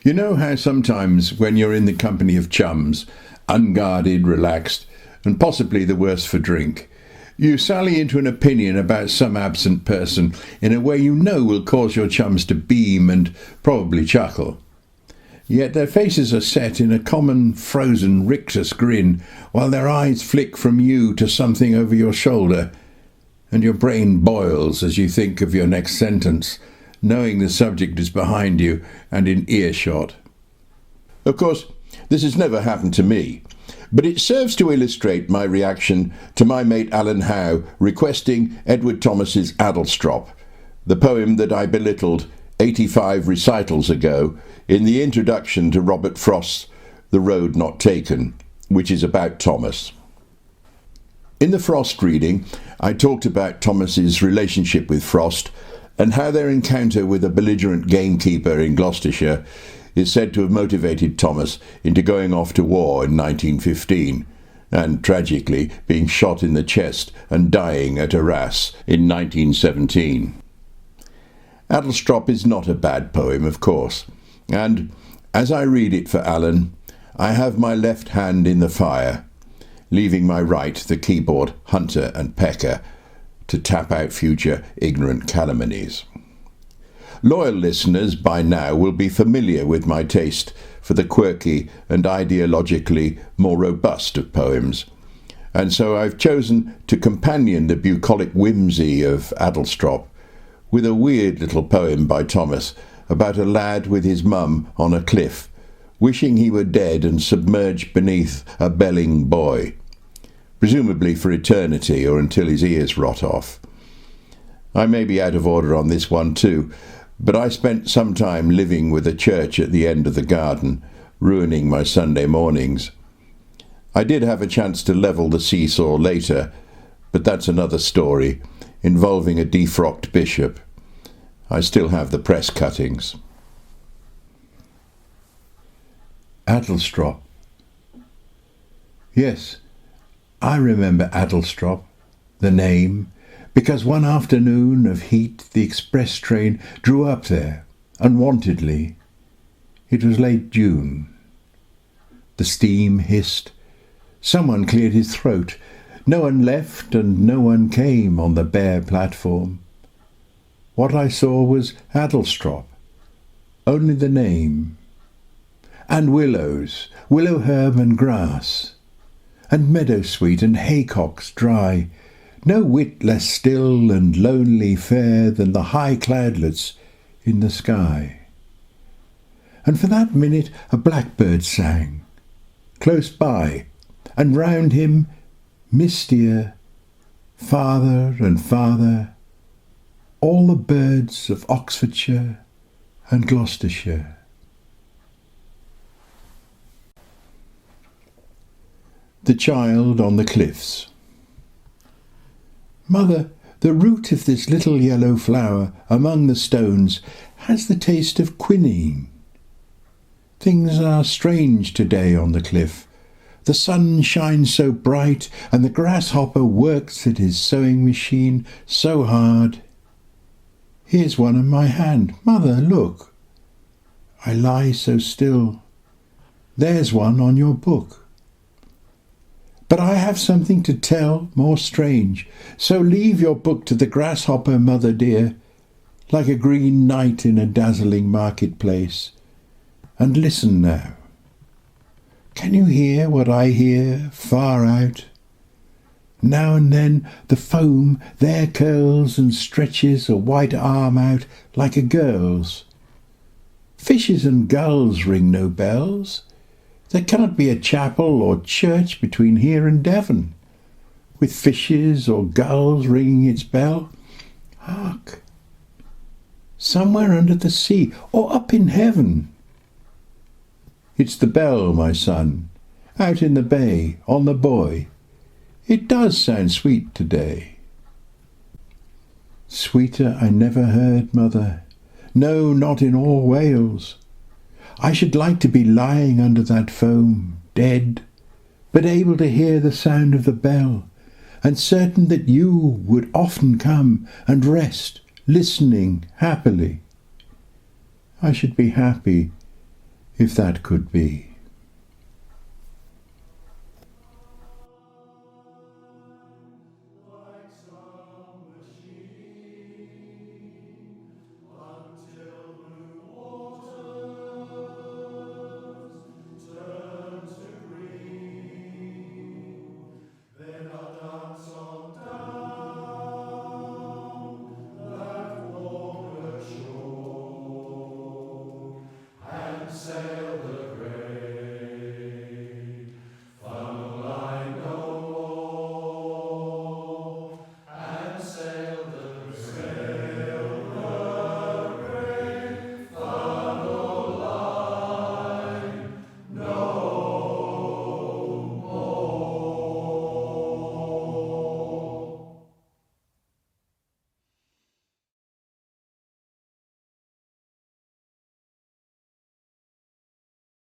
You know how sometimes when you're in the company of chums, unguarded, relaxed, and possibly the worse for drink, you sally into an opinion about some absent person in a way you know will cause your chums to beam and probably chuckle. Yet their faces are set in a common frozen rictus grin, while their eyes flick from you to something over your shoulder, and your brain boils as you think of your next sentence, knowing the subject is behind you and in earshot. Of course, this has never happened to me, but it serves to illustrate my reaction to my mate Alan Howe requesting Edward Thomas's Adlestrop, the poem that I belittled 85 recitals ago in the introduction to Robert Frost's The Road Not Taken, which is about Thomas. In the Frost reading, I talked about Thomas's relationship with Frost and how their encounter with a belligerent gamekeeper in Gloucestershire is said to have motivated Thomas into going off to war in 1915 and, tragically, being shot in the chest and dying at Arras in 1917. Adlestrop is not a bad poem, of course, and, as I read it for Alan, I have my left hand in the fire, leaving my right the keyboard hunter and pecker to tap out future ignorant calumnies. Loyal listeners by now will be familiar with my taste for the quirky and ideologically more robust of poems, and so I've chosen to companion the bucolic whimsy of Adlestrop with a weird little poem by Thomas about a lad with his mum on a cliff, wishing he were dead and submerged beneath a belling boy, presumably for eternity or until his ears rot off. I may be out of order on this one too, but I spent some time living with a church at the end of the garden, ruining my Sunday mornings. I did have a chance to level the seesaw later, but that's another story, involving a defrocked bishop. I still have the press cuttings. Adlestrop. Yes, I remember Adlestrop, the name, because one afternoon of heat the express train drew up there, unwontedly. It was late June. The steam hissed. Someone cleared his throat. No one left and no one came on the bare platform. What I saw was Adlestrop, only the name, and willows, willow herb and grass, and meadowsweet and haycocks dry, no whit less still and lonely fair than the high cloudlets in the sky. And for that minute a blackbird sang, close by, and round him mistier, farther and farther, all the birds of Oxfordshire and Gloucestershire. The Child on the Cliffs. Mother, the root of this little yellow flower among the stones has the taste of quinine. Things are strange today on the cliff. The sun shines so bright, and the grasshopper works at his sewing machine so hard. Here's one in my hand. Mother, look. I lie so still. There's one on your book. But I have something to tell more strange, so leave your book to the grasshopper, mother dear, like a green knight in a dazzling marketplace, and listen now. Can you hear what I hear far out? Now and then the foam there curls and stretches a white arm out like a girl's. Fishes and gulls ring no bells. There cannot be a chapel or church between here and Devon, with fishes or gulls ringing its bell. Hark! Somewhere under the sea or up in heaven. It's the bell, my son, out in the bay, on the buoy. It does sound sweet today. Sweeter I never heard, mother. No, not in all Wales. I should like to be lying under that foam, dead, but able to hear the sound of the bell, and certain that you would often come and rest, listening happily. I should be happy, if that could be. Sail